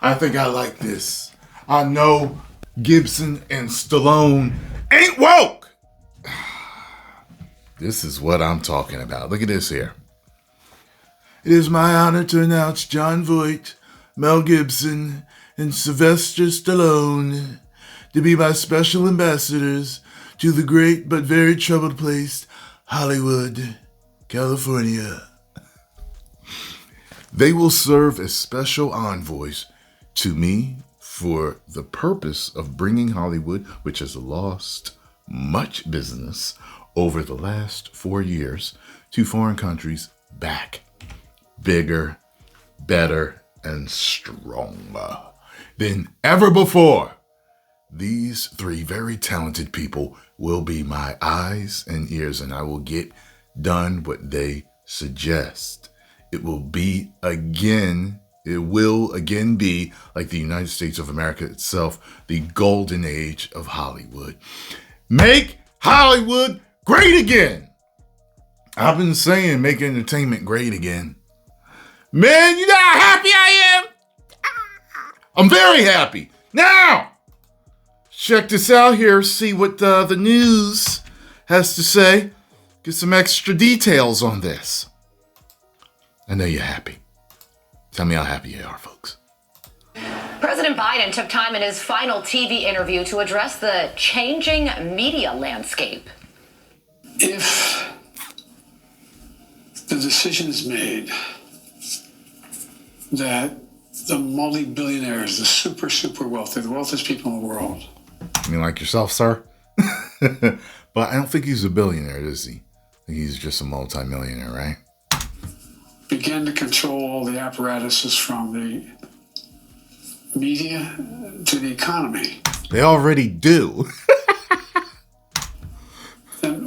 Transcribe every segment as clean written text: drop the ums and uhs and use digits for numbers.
I think I like this. I know Gibson and Stallone ain't woke. This is what I'm talking about. Look at this here. It is my honor to announce John Voight, Mel Gibson, and Sylvester Stallone to be my special ambassadors to the great but very troubled place, Hollywood, California. They will serve as special envoys to me for the purpose of bringing Hollywood, which has lost much business over the last 4 years, to foreign countries, back bigger, better, and stronger than ever before. These three very talented people will be my eyes and ears, and I will get done what they suggest. It will again be like the United States of America itself, the golden age of Hollywood. Make Hollywood great again. I've been saying make entertainment great again. Man, you know how happy I am? I'm very happy. Now, check this out here, see what the news has to say. Get some extra details on this. I know you're happy. Tell me how happy you are, folks. President Biden took time in his final TV interview to address the changing media landscape. If the decision is made that the multi-billionaires, the super wealthy, the wealthiest people in the world. You mean like yourself, sir? But I don't think he's a billionaire, is he? I think he's just a multi-millionaire, right? Begin to control all the apparatuses from the media to the economy. They already do. Then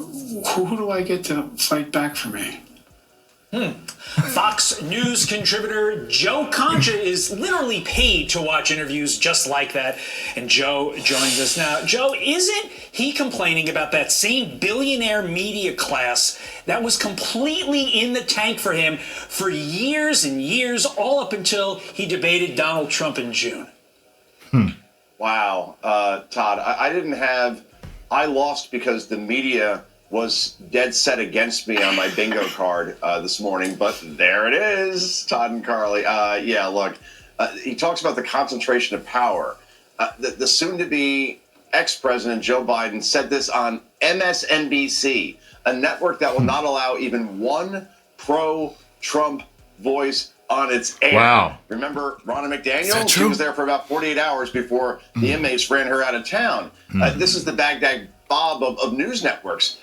who do I get to fight back for me? Fox News contributor Joe Concha is literally paid to watch interviews just like that. And Joe joins us now. Joe, isn't he complaining about that same billionaire media class that was completely in the tank for him for years and years, all up until he debated Donald Trump in June? Wow. Todd, I lost because the media was dead set against me on my bingo card this morning, but there it is, Todd and Carly. Look, he talks about the concentration of power. The soon-to-be ex-president Joe Biden said this on MSNBC, a network that will not allow even one pro-Trump voice on its air. Wow. Remember Ronna McDaniel? She was there for about 48 hours before the inmates ran her out of town. This is the Baghdad Bob of news networks.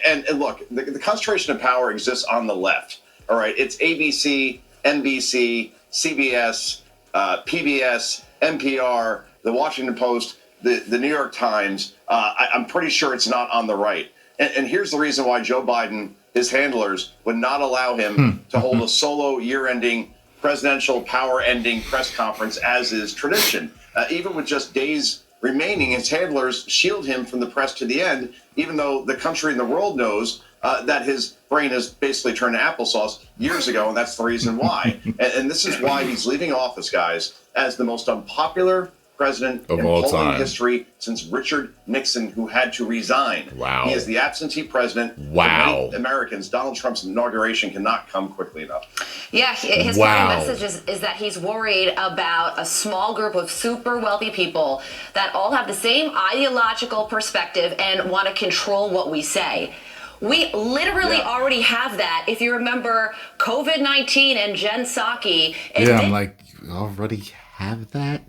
And look, the concentration of power exists on the left. All right, it's ABC, NBC, CBS, PBS, NPR, the Washington Post, the New York Times. I'm pretty sure it's not on the right. And here's the reason why Joe Biden, his handlers, would not allow him to hold a solo year-ending presidential power-ending press conference, as is tradition. Even with just days remaining, his handlers shield him from the press to the end, even though the country and the world knows that his brain has basically turned to applesauce years ago, and that's the reason why. And this is why he's leaving office, guys, as the most unpopular president of in all polling time history since Richard Nixon, who had to resign. Wow. He is the absentee president. Wow. For many Americans, Donald Trump's inauguration cannot come quickly enough. Yeah, his final message is that he's worried about a small group of super wealthy people that all have the same ideological perspective and want to control what we say. We literally already have that. If you remember COVID-19 and Jen Psaki. I'm like, you already have that?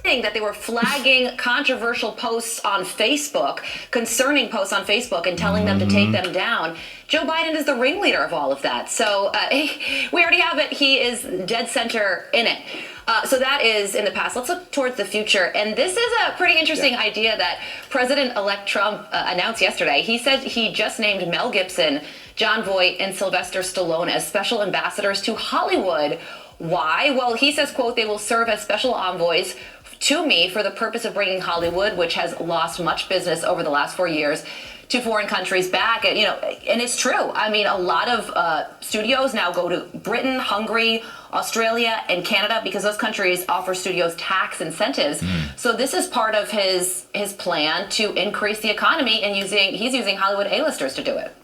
That they were flagging controversial posts on Facebook, concerning posts on Facebook, and telling them to take them down. Joe Biden is the ringleader of all of that. So we already have it. He is dead center in it. So that is in the past. Let's look towards the future. And this is a pretty interesting idea that President-elect Trump announced yesterday. He said he just named Mel Gibson, John Voight, and Sylvester Stallone as special ambassadors to Hollywood. Why? Well, he says, quote, they will serve as special envoys to me for the purpose of bringing Hollywood, which has lost much business over the last 4 years, to foreign countries back, and it's true. I mean, a lot of studios now go to Britain, Hungary, Australia, and Canada because those countries offer studios tax incentives. So this is part of his plan to increase the economy, and he's using Hollywood A-listers to do it.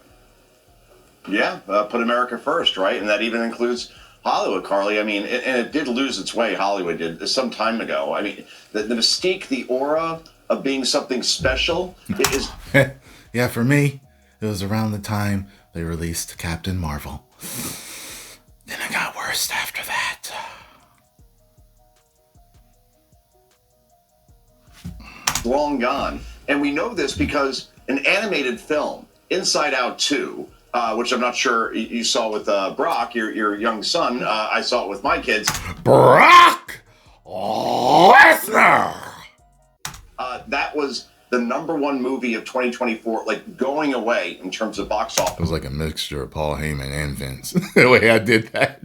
Yeah, put America first, right? And that even includes Hollywood, Carly. I mean, and it did lose its way, Hollywood did, some time ago. I mean, the mystique, the aura of being something special is... Yeah, for me, it was around the time they released Captain Marvel. Then it got worse after that. Long gone. And we know this because an animated film, Inside Out 2, which I'm not sure you saw with Brock, your young son. I saw it with my kids. Brock Lesnar! That was the #1 movie of 2024, like going away in terms of box office. It was like a mixture of Paul Heyman and Vince, the way I did that.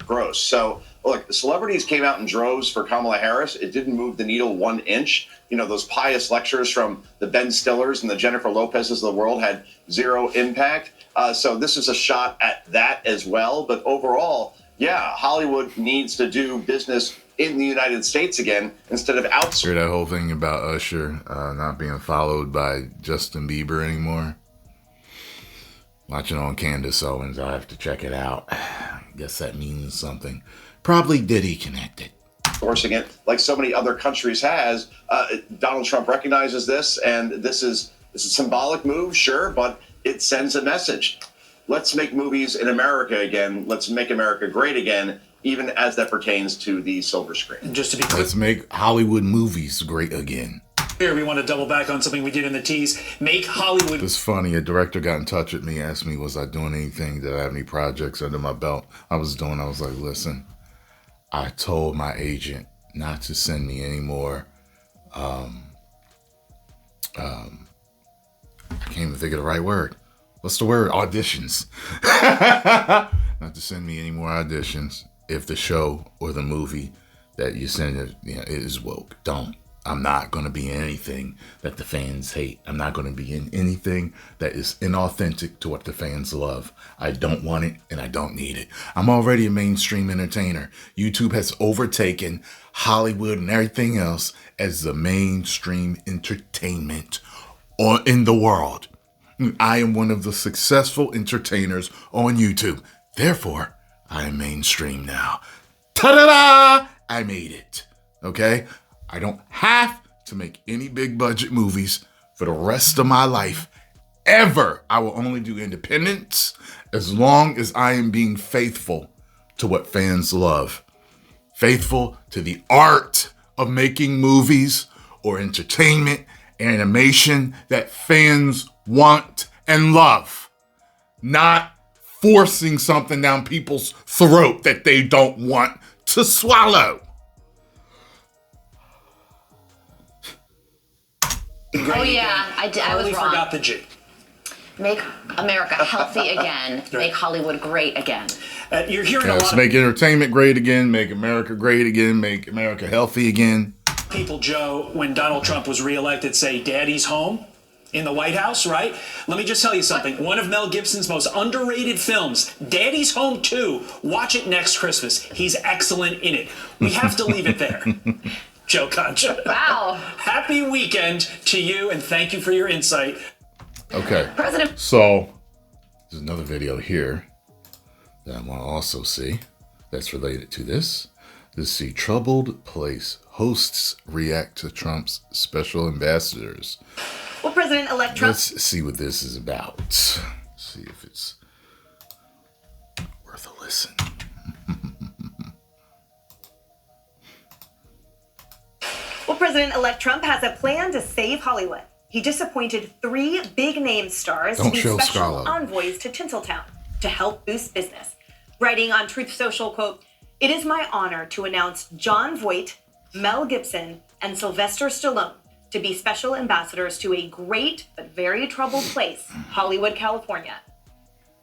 Gross. So, look, the celebrities came out in droves for Kamala Harris. It didn't move the needle 1 inch. Those pious lectures from the Ben Stillers and the Jennifer Lopez's of the world had zero impact. So this is a shot at that as well. But overall, yeah, Hollywood needs to do business in the United States again instead of outsourcing. Hear that whole thing about Usher not being followed by Justin Bieber anymore? Watching on Candace Owens, I'll have to check it out. I guess that means something. Probably Diddy connected. Endorsing it like so many other countries has. Donald Trump recognizes this, and this is a symbolic move, sure, but it sends a message. Let's make movies in America again. Let's make America great again, even as that pertains to the silver screen. And just to be clear, Let's make Hollywood movies great again. we want to double back on something we did in the tease. Make Hollywood. It's funny, a director got in touch with me, asked me, was I doing anything? Did I have any projects under my belt? I was like, listen, I told my agent not to send me any more, I can't even think of the right word. What's the word? Auditions. Not to send me any more auditions if the show or the movie that you send it, it is woke. Don't. I'm not going to be in anything that the fans hate. I'm not going to be in anything that is inauthentic to what the fans love. I don't want it and I don't need it. I'm already a mainstream entertainer. YouTube has overtaken Hollywood and everything else as the mainstream entertainment in the world. I am one of the successful entertainers on YouTube. Therefore, I am mainstream now. Ta-da-da! I made it. Okay? I don't have to make any big budget movies for the rest of my life. Ever. I will only do independents as long as I am being faithful to what fans love. Faithful to the art of making movies or entertainment, animation that fans want and love. Not forcing something down people's throat that they don't want to swallow. Oh yeah, I was wrong. Forgot the G. Make America healthy again. Make Hollywood great again. You're hearing a Let's lot make entertainment great again, make America great again, make America healthy again. of people, Joe, when Donald Trump was reelected, say Daddy's home in the White House, right? Let me just tell you something. One of Mel Gibson's most underrated films, Daddy's Home 2. Watch it next Christmas. He's excellent in it. We have to leave it there. Joe Concha. Wow. Happy weekend to you, and thank you for your insight. Okay. President. So, there's another video here that I want to also see that's related to this. Let's see. Troubled Place hosts react to Trump's special ambassadors. Well, President-elect Trump. Let's see what this is about. Let's see if it's worth a listen. Well, President-elect Trump has a plan to save Hollywood. He just appointed 3 big-name stars to be special envoys to Tinseltown to help boost business. Writing on Truth Social, quote, "It is my honor to announce Jon Voight, Mel Gibson, and Sylvester Stallone to be special ambassadors to a great but very troubled place, Hollywood, California.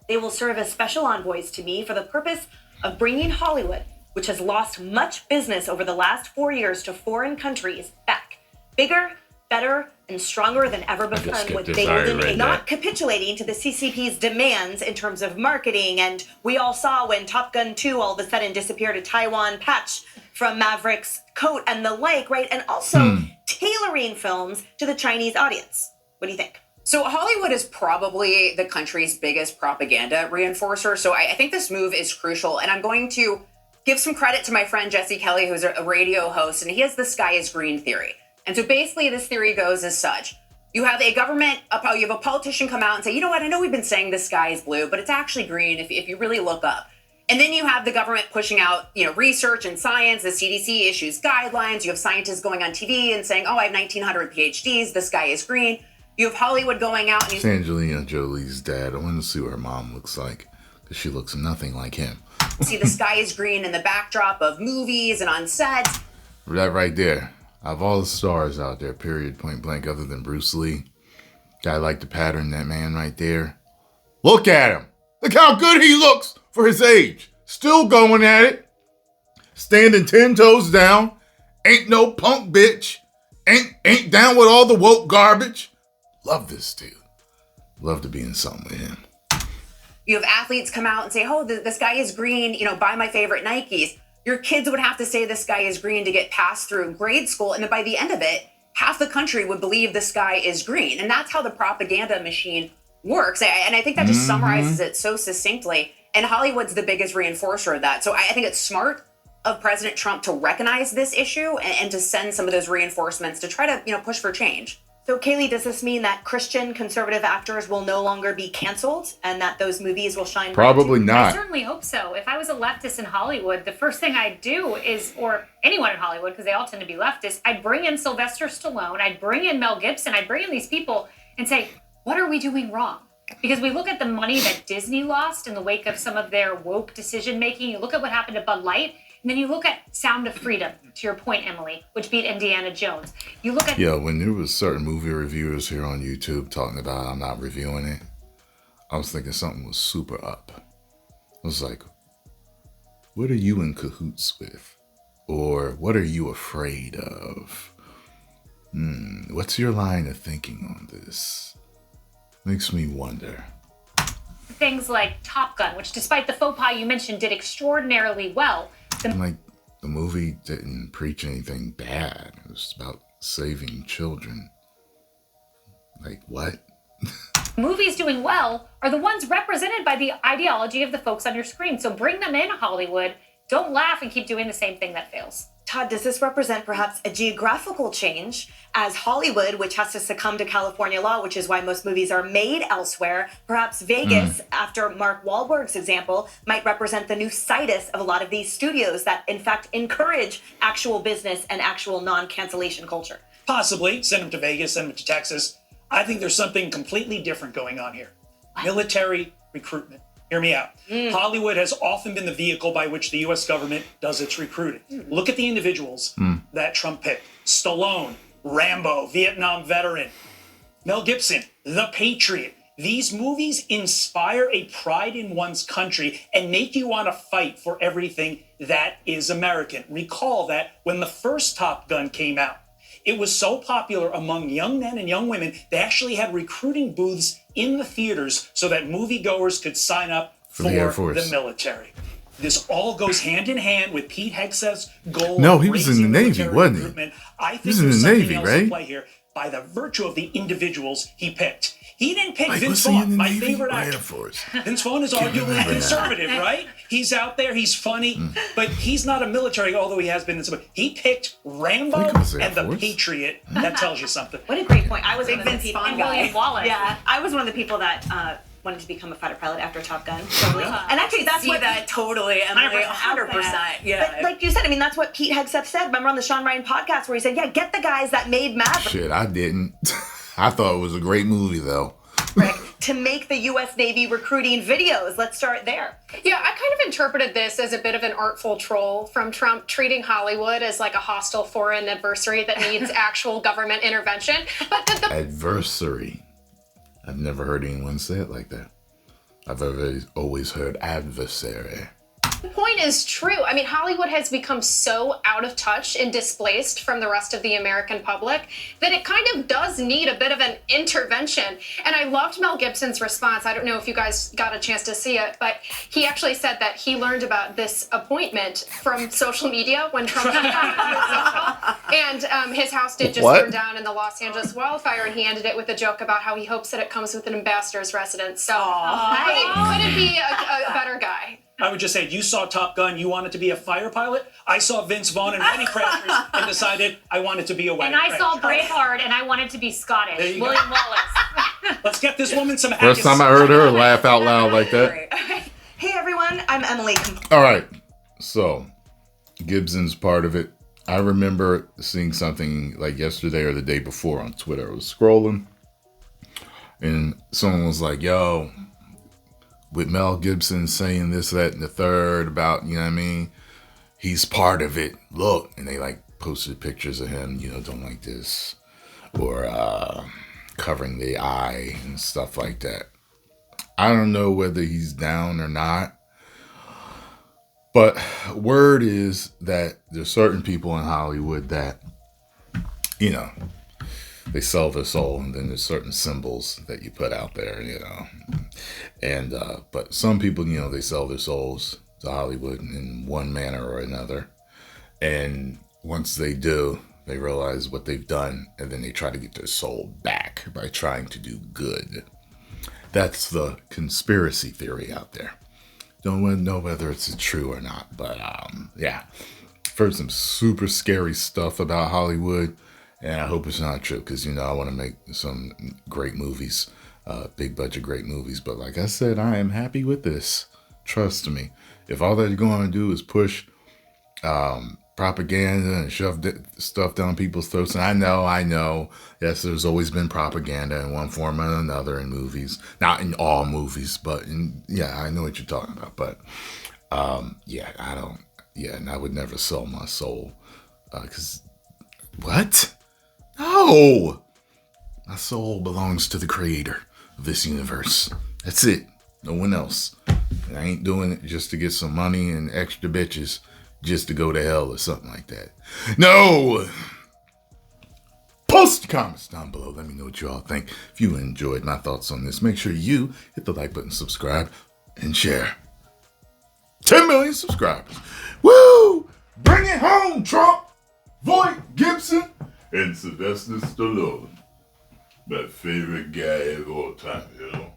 They will serve as special envoys to me for the purpose of bringing Hollywood, which has lost much business over the last 4 years to foreign countries, back. Bigger, better, and stronger than ever before with the golden age, not capitulating to the CCP's demands in terms of marketing. And we all saw when Top Gun 2 all of a sudden disappeared a Taiwan patch from Maverick's coat and the like, right? And also tailoring films to the Chinese audience. What do you think? So Hollywood is probably the country's biggest propaganda reinforcer. So I think this move is crucial. And I'm going to give some credit to my friend Jesse Kelly, who's a radio host, and he has the sky is green theory. And so basically this theory goes as such. You have a politician come out and say, you know what, I know we've been saying the sky is blue, but it's actually green if you really look up. And then you have the government pushing out, research and science. The CDC issues guidelines. You have scientists going on TV and saying, I have 1,900 PhDs. The sky is green. You have Hollywood going out and it's Angelina Jolie's dad. I want to see what her mom looks like because she looks nothing like him. See the sky is green in the backdrop of movies and on sets. That right there. Out of all the stars out there, period, point blank, other than Bruce Lee, I like the pattern, that man right there. Look at him. Look how good he looks for his age. Still going at it. Standing 10 toes down. Ain't no punk bitch. Ain't down with all the woke garbage. Love this dude. Love to be in something with him. You have athletes come out and say, the sky is green, buy my favorite Nikes. Your kids would have to say the sky is green to get passed through grade school. And then by the end of it, half the country would believe the sky is green. And that's how the propaganda machine works. And I think that just summarizes it so succinctly. And Hollywood's the biggest reinforcer of that. So I think it's smart of President Trump to recognize this issue and to send some of those reinforcements to try to, push for change. So, Kaylee, does this mean that Christian conservative actors will no longer be canceled and that those movies will shine bright? Probably not. I certainly hope so. If I was a leftist in Hollywood, the first thing I'd do is, or anyone in Hollywood, because they all tend to be leftist, I'd bring in Sylvester Stallone, I'd bring in Mel Gibson, I'd bring in these people and say, what are we doing wrong? Because we look at the money that Disney lost in the wake of some of their woke decision-making. You look at what happened to Bud Light, and then you look at Sound of Freedom, to your point, Emily, which beat Indiana Jones. You look at... Yeah, when there was certain movie reviewers here on YouTube talking about I'm not reviewing it, I was thinking something was super up. I was like, what are you in cahoots with? Or what are you afraid of? What's your line of thinking on this? Makes me wonder. Things like Top Gun, which despite the faux pas you mentioned, did extraordinarily well. The movie didn't preach anything bad. It was about saving children. Like, what? Movies doing well are the ones represented by the ideology of the folks on your screen. So bring them in, Hollywood. Don't laugh and keep doing the same thing that fails. Todd, does this represent perhaps a geographical change as Hollywood, which has to succumb to California law, which is why most movies are made elsewhere? Perhaps Vegas, after Mark Wahlberg's example, might represent the new situs of a lot of these studios that, in fact, encourage actual business and actual non-cancellation culture. Possibly. Send them to Vegas, send them to Texas. I think there's something completely different going on here. Military recruitment. Hear me out. Hollywood has often been the vehicle by which the U.S. government does its recruiting. Look at the individuals that Trump picked. Stallone, Rambo, Vietnam veteran, Mel Gibson, The Patriot. These movies inspire a pride in one's country and make you want to fight for everything that is American. Recall that when the first Top Gun came out, it was so popular among young men and young women, they actually had recruiting booths in the theaters so that moviegoers could sign up for the Air Force. The military. This all goes hand in hand with Pete Hegseth's goal. No, he was in the Navy, wasn't he? I think He was in there's the something Navy, else right? at play here by the virtue of the individuals he picked. He didn't pick Wait, Vince was he in Vaughn, the my Navy favorite or actor. Air Force? Vince Vaughn is arguably remember conservative, right? He's out there, he's funny, but he's not a military, although he has been in some. He picked Rambo I think it was Air and The Force. Patriot. That tells you something. What a great point. I was Big one of the Vince people. Vaughn guy. William Wallace. Yeah, I was one of the people that wanted to become a fighter pilot after Top Gun. Totally. And actually, that's See what that totally, Emily, 100%. 100%. Yeah. But like you said, I mean, that's what Pete Hegseth said. Remember on the Sean Ryan podcast where he said, yeah, get the guys that made Maverick. Shit, I didn't. I thought it was a great movie, though. To make the U.S. Navy recruiting videos. Let's start there. Yeah, I kind of interpreted this as a bit of an artful troll from Trump treating Hollywood as like a hostile foreign adversary that needs actual government intervention. But the Adversary. I've never heard anyone say it like that. I've always heard adversary. The point is true. I mean, Hollywood has become so out of touch and displaced from the rest of the American public that it kind of does need a bit of an intervention. And I loved Mel Gibson's response. I don't know if you guys got a chance to see it, but he actually said that he learned about this appointment from social media when Trump and his house did just burn down in the Los Angeles wildfire, and he ended it with a joke about how he hopes that it comes with an ambassador's residence. So could it be a better guy? I would just say, you saw Top Gun, you wanted to be a fighter pilot. I saw Vince Vaughn in Wedding Crashers and decided I wanted to be a wedding crasher. And I saw Braveheart and I wanted to be Scottish. William Wallace. Let's get this woman some haggis. First time I heard her laugh out loud like that. Hey everyone, I'm Emily. All right, so Gibson's part of it. I remember seeing something like yesterday or the day before on Twitter. I was scrolling and someone was like, yo, with Mel Gibson saying this, that, and the third about, you know what I mean? He's part of it. Look. And they like posted pictures of him, you know, doing like this or covering the eye and stuff like that. I don't know whether he's down or not. But word is that there's certain people in Hollywood that, you know, they sell their soul, and then there's certain symbols that you put out there, you know. And but some people, you know, they sell their souls to Hollywood in one manner or another. And once they do, they realize what they've done, and then they try to get their soul back by trying to do good. That's the conspiracy theory out there. Don't know whether it's true or not, but yeah. I've heard some super scary stuff about Hollywood. And I hope it's not true because, you know, I want to make some great movies, big budget great movies. But like I said, I am happy with this. Trust me. If all that you're going to do is push propaganda and shove stuff down people's throats. And I know. Yes, there's always been propaganda in one form or another in movies. Not in all movies, but yeah, I know what you're talking about. But yeah, and I would never sell my soul because what? No! My soul belongs to the creator of this universe. That's it. No one else. And I ain't doing it just to get some money and extra bitches just to go to hell or something like that. No! Post your comments down below. Let me know what you all think. If you enjoyed my thoughts on this, make sure you hit the like button, subscribe, and share. 10 million subscribers. Woo! Bring it home, Trump! Voight, Gibson, and Sylvester Stallone, my favorite guy of all time, you know.